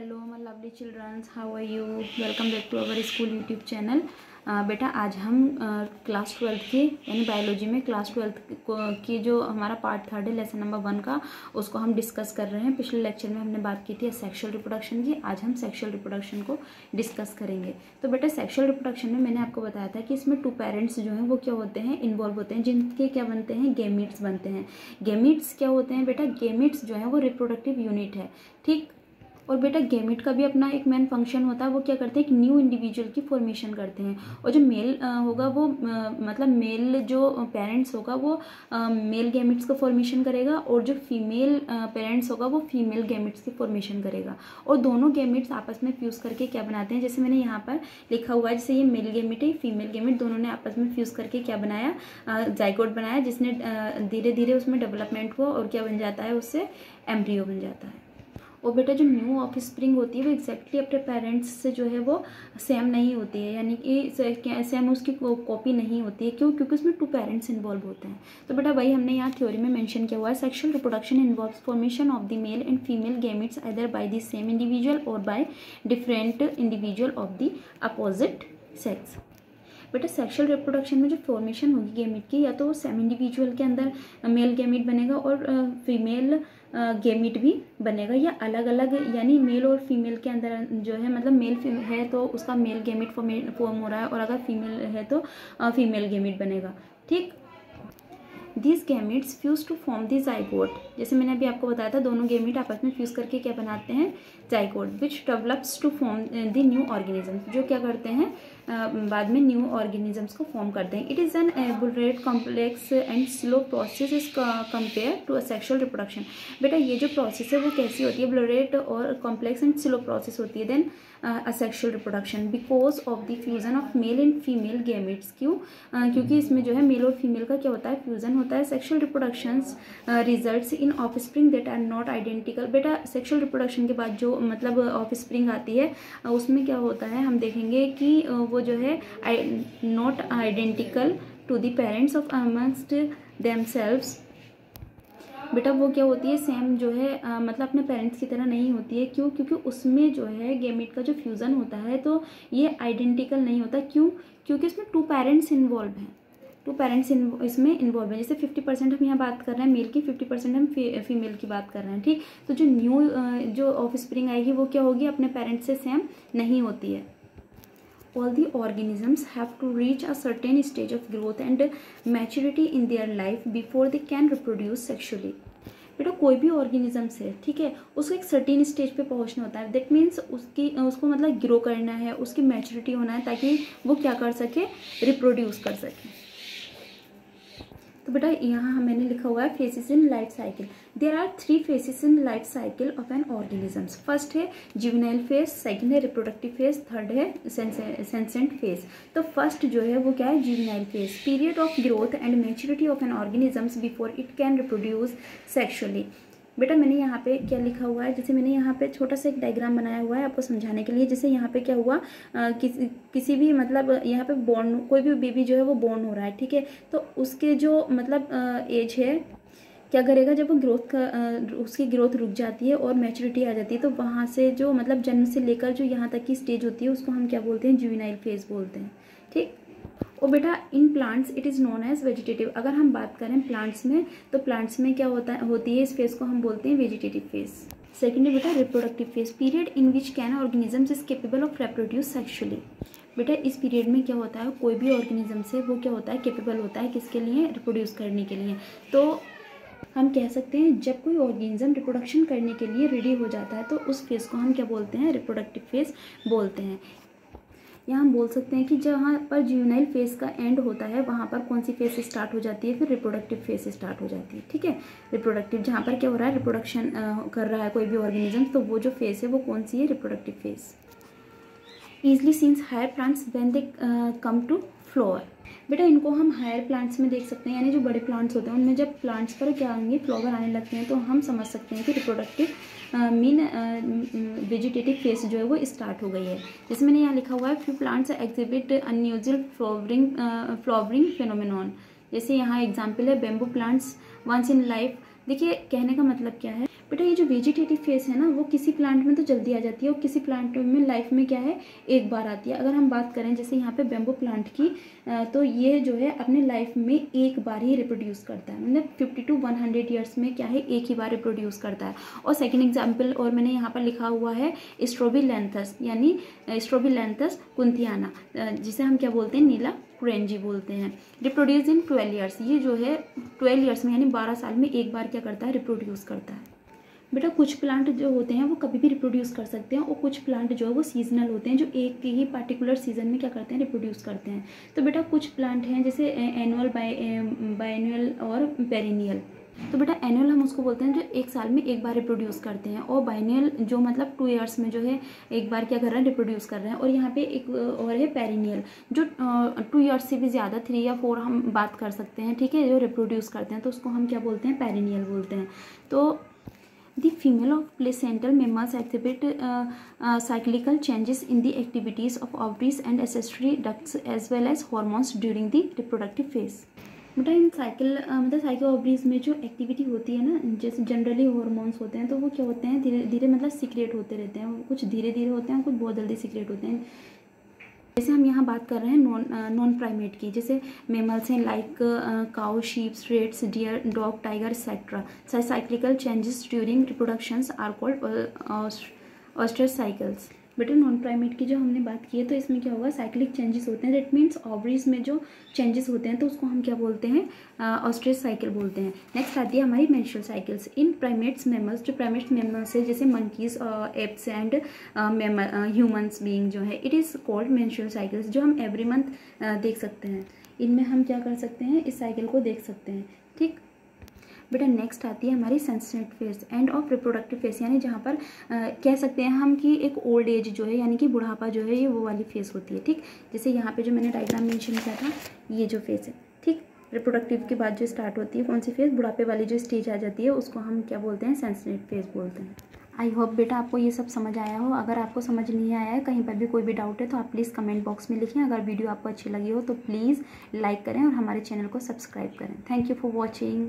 Hello my lovely childrens, how are you. Welcome back to our school YouTube channel. बेटा आज हम class 12 की यानी बायोलॉजी में क्लास 12 की जो हमारा पार्ट 3 है लेसन नंबर 1 का, उसको हम डिस्कस कर रहे हैं। पिछले लेक्चर में हमने बात की थी सेक्सुअल रिप्रोडक्शन की। आज हम सेक्सुअल रिप्रोडक्शन को डिस्कस करेंगे। तो बेटा सेक्सुअल रिप्रोडक्शन में मैंने आपको बताया था कि इसमें 2 पेरेंट्स जो हैं वो क्या होते हैं, इन्वॉल्व होते हैं, जिनके क्या बनते हैं, गेमीट्स बनते हैं। गेमीट्स क्या होते हैं बेटा, गेमीट्स जो है वो रिप्रोडक्टिव यूनिट है, ठीक। और बेटा गेमिट का भी अपना एक मेन फंक्शन होता है, वो क्या करते हैं, एक न्यू इंडिविजुअल की फॉर्मेशन करते हैं। और जो मेल होगा वो मतलब मेल जो पेरेंट्स होगा वो मेल गेमिट्स का फॉर्मेशन करेगा, और जो फीमेल पेरेंट्स होगा वो फीमेल गेमिट्स की फॉर्मेशन करेगा। और दोनों गेमिट्स आपस में फ्यूज़ करके क्या बनाते हैं, जैसे मैंने यहाँ पर लिखा हुआ है, जैसे ये मेल गेमिट है, फीमेल गेमिट, दोनों ने आपस में फ्यूज़ करके क्या बनाया, जाइगोट बनाया, जिसने धीरे धीरे उसमें डेवलपमेंट हुआ और क्या बन जाता है, उससे एम्ब्रियो बन जाता है। और बेटा जो न्यू ऑफ स्प्रिंग होती है वो एग्जैक्टली अपने पेरेंट्स से जो है वो सेम नहीं होती है, यानी कि सेम उसकी कॉपी नहीं होती है। क्यों? क्योंकि उसमें 2 पेरेंट्स इन्वॉल्व होते हैं। तो बेटा वही हमने यहाँ थ्योरी में मेंशन किया हुआ है, sexual reproduction involves formation of the male and female gametes either by the same individual और by different individual of the opposite sex. बेटा सेक्सुअल रिप्रोडक्शन में जो फॉर्मेशन होगी गेमिट की, या तो सेम इंडिविजुअल के अंदर मेल गेमिट बनेगा और फीमेल गेमिट भी बनेगा, या अलग अलग, यानी मेल और फीमेल के अंदर जो है, मतलब मेल है तो उसका मेल गेमिट फॉर्म हो रहा है, और अगर फीमेल है तो फीमेल गेमिट बनेगा, ठीक। These gametes fuse to form the zygote। जैसे मैंने अभी आपको बताया था, दोनों गेमिट आपस में फ्यूज करके क्या बनाते हैं, zygote, which develops to form the new organism, जो क्या करते हैं बाद में न्यू ऑर्गेनिजम्स को फॉर्म करते हैं। It is an elaborate complex and slow process is compare to asexual reproduction. बेटा ये जो प्रोसेस है वो कैसी होती है, एबोरेट और कॉम्प्लेक्स एंड स्लो प्रोसेस होती है then asexual reproduction, because of the fusion of male and female gametes. क्यों? क्योंकि इसमें जो है मेल और फीमेल का क्या होता है, फ्यूजन होता है। Sexual reproductions results in offspring that are not identical. बेटा सेक्सुअल रिप्रोडक्शन के बाद जो मतलब ऑफस्प्रिंग आती है, उसमें क्या होता है, हम देखेंगे कि वो जो है not identical to the parents of amongst themselves. बेटा वो क्या होती है, सेम जो है मतलब अपने पेरेंट्स की तरह नहीं होती है। क्यों? क्योंकि उसमें जो है गेमिट का जो फ्यूज़न होता है तो ये आइडेंटिकल नहीं होता। क्यों? क्योंकि इसमें 2 पेरेंट्स इन्वॉल्व हैं, 2 पेरेंट्स इसमें इन्वॉल्व हैं। जैसे 50% हम यहाँ बात कर रहे हैं मेल की, 50% हम फीमेल की बात कर रहे हैं, ठीक। तो जो न्यू जो ऑफ स्प्रिंग आएगी वो क्या होगी, अपने पेरेंट्स से सेम नहीं होती है। All the organisms have to reach a certain stage of growth and maturity in their life before they can reproduce sexually। बेटा कोई भी ऑर्गेनिजम्स है, ठीक है, उसको एक सर्टेन स्टेज पे पहुंचना होता है। दैट मीन्स उसको मतलब ग्रो करना है, उसकी मैच्योरिटी होना है, ताकि वो क्या कर सके, रिप्रोड्यूस कर सके। तो बेटा यहाँ मैंने लिखा हुआ है phases in life cycle. There are 3 phases in life cycle of an organisms. First है जुवेनाइल फेज, सेकंड है रिप्रोडक्टिव फेज, थर्ड है सेंसेंट फेज। तो फर्स्ट जो है वो क्या है, juvenile phase, period of growth and maturity of an organisms before it can reproduce sexually. बेटा मैंने यहाँ पे क्या लिखा हुआ है, जैसे मैंने यहाँ पे छोटा सा एक डायग्राम बनाया हुआ है आपको समझाने के लिए। जैसे यहाँ पे क्या हुआ, किसी भी मतलब यहाँ पे बॉर्न, कोई भी बेबी जो है वो बॉर्न हो रहा है, ठीक है। तो उसके जो मतलब एज है, क्या करेगा, जब वो उसकी ग्रोथ रुक जाती है और मैच्योरिटी आ जाती है, तो वहाँ से जो मतलब जन्म से लेकर जो यहाँ तक की स्टेज होती है उसको हम क्या बोलते हैं, जुवेनाइल फेज बोलते हैं, ठीक। और बेटा in plants it is known as vegetative. अगर हम बात करें प्लांट्स में, तो प्लांट्स में क्या होती है, इस फेज को हम बोलते हैं वेजिटेटिव फेज। सेकेंड है बेटा reproductive phase, period in which can organisms is capable of reproduce sexually. बेटा इस पीरियड में क्या होता है, कोई भी ऑर्गेनिज्म से वो क्या होता है, केपेबल होता है, किसके लिए, रिप्रोड्यूस करने के लिए। तो हम कह सकते हैं जब कोई ऑर्गेनिज्म रिप्रोडक्शन करने के लिए रेडी हो जाता है तो उस फेज को हम क्या बोलते हैं, रिप्रोडक्टिव फेज बोलते हैं। यहाँ हम बोल सकते हैं कि जहाँ पर जुवेनाइल फेज का एंड होता है वहाँ पर कौन सी फेज स्टार्ट हो जाती है, फिर रिप्रोडक्टिव फेज स्टार्ट हो जाती है, ठीक है। रिप्रोडक्टिव जहाँ पर क्या हो रहा है, रिप्रोडक्शन कर रहा है कोई भी ऑर्गेनिज्म, तो वो जो फेज है वो कौन सी है, reproductive phase. Easily seen higher plants when they come to flower. बेटा इनको हम हायर प्लांट्स में देख सकते हैं, यानी जो बड़े प्लांट्स होते हैं उनमें जब प्लांट्स पर क्या आएंगे, फ्लावर आने लगते हैं, तो हम समझ सकते हैं कि रिप्रोडक्टिव मीन वेजिटेटिव फेज जो है वो स्टार्ट हो गई है। जैसे मैंने यहाँ लिखा हुआ है few plants exhibit unusual flowering phenomenon. जैसे यहाँ एग्जाम्पल है bamboo plants once in life. देखिए कहने का मतलब क्या है, बेटा ये जो वेजिटेटिव फेज है ना वो किसी प्लांट में तो जल्दी आ जाती है और किसी प्लांट में लाइफ में क्या है एक बार आती है। अगर हम बात करें जैसे यहाँ पे बेम्बो प्लांट की तो ये जो है अपने लाइफ में एक बार ही रिप्रोड्यूस करता है, मतलब 50 to 100 ईयर्स में क्या है एक ही बार रिप्रोड्यूस करता है। और सेकेंड एग्जाम्पल और मैंने यहाँ पर लिखा हुआ है स्ट्रोबिलैंथस, यानी स्ट्रोबिलैंथस कुंथियाना, जिसे हम क्या बोलते हैं नीला क्रेंजी बोलते हैं। रिप्रोड्यूस इन 12 ईयर्स, ये जो है 12 ईयर्स में यानी 12 साल में एक बार क्या करता है रिप्रोड्यूस करता है। बेटा कुछ प्लांट जो होते हैं वो कभी भी रिप्रोड्यूस कर सकते हैं और कुछ प्लांट जो है वो सीजनल होते हैं, जो एक ही पार्टिकुलर सीजन में क्या करते हैं रिप्रोड्यूस करते हैं। तो बेटा कुछ प्लांट हैं जैसे एनुअल, बायएनुअल और पेरिनियल। तो बेटा एनुअल हम उसको बोलते हैं जो एक साल में एक बार रिप्रोड्यूस करते हैं, और बायनियल जो मतलब 2 ईयर्स में जो है एक बार क्या कर रहे हैं रिप्रोड्यूस कर रहे हैं। और यहाँ पे एक और है पेरिनियल जो 2 ईयर्स से भी ज़्यादा 3 या 4 हम बात कर सकते हैं, ठीक है, जो रिप्रोड्यूस करते हैं तो उसको हम क्या बोलते हैं पेरिनियल बोलते हैं। तो The female of placental mammals exhibit cyclical changes in the activities of ovaries and accessory ducts as well as hormones during the reproductive phase. बेटा इन मतलब साइकिल ओवरीज में जो एक्टिविटी होती है ना, जैसे जनरली हार्मोन्स होते हैं तो वो क्या होते हैं धीरे धीरे मतलब सीक्रेट होते रहते हैं, कुछ धीरे धीरे होते हैं कुछ बहुत जल्दी सीक्रेट होते हैं। जैसे हम यहाँ बात कर रहे हैं नॉन प्राइमेट की, जैसे मेमल्स हैं like cow, sheep, rats, deer, dog, tiger etcetera. Cyclical changes during reproductions are called oestrus cycles. बेटा नॉन प्राइमेट की जो हमने बात की है तो इसमें क्या होगा साइक्लिक चेंजेस होते हैं, दैट मीन्स ओवरीज में जो चेंजेस होते हैं तो उसको हम क्या बोलते हैं ऑस्ट्रस साइकिल बोलते हैं। नेक्स्ट आती है हमारी मेंस्ट्रुअल साइकिल्स इन प्राइमेट्स मेमल्स। जो प्राइमेट्स मेमल्स है जैसे monkeys, apps and humans being जो है it is called menstrual cycles, जो हम एवरी मंथ देख सकते हैं। इनमें हम क्या कर सकते हैं इस साइकिल को देख सकते हैं, ठीक। बेटा नेक्स्ट आती है हमारी sensitive phase, end of reproductive phase, यानी जहाँ पर कह सकते हैं हम कि एक ओल्ड एज जो है यानी कि बुढ़ापा जो है ये वो वाली फेज होती है, ठीक। जैसे यहाँ पे जो मैंने डायग्राम मेंशन किया था ये जो फेज है, ठीक। रिप्रोडक्टिव के बाद जो स्टार्ट होती है कौन सी फेज, बुढ़ापे वाली जो स्टेज आ जाती है उसको हम क्या बोलते हैं सेंसिटिव फेज बोलते हैं। आई होप बेटा आपको ये सब समझ आया हो। अगर आपको समझ नहीं आया है, कहीं पर भी कोई भी डाउट है तो आप प्लीज़ कमेंट बॉक्स में लिखें। अगर वीडियो आपको अच्छी लगी हो तो प्लीज़ लाइक करें और हमारे चैनल को सब्सक्राइब करें। Thank you for watching.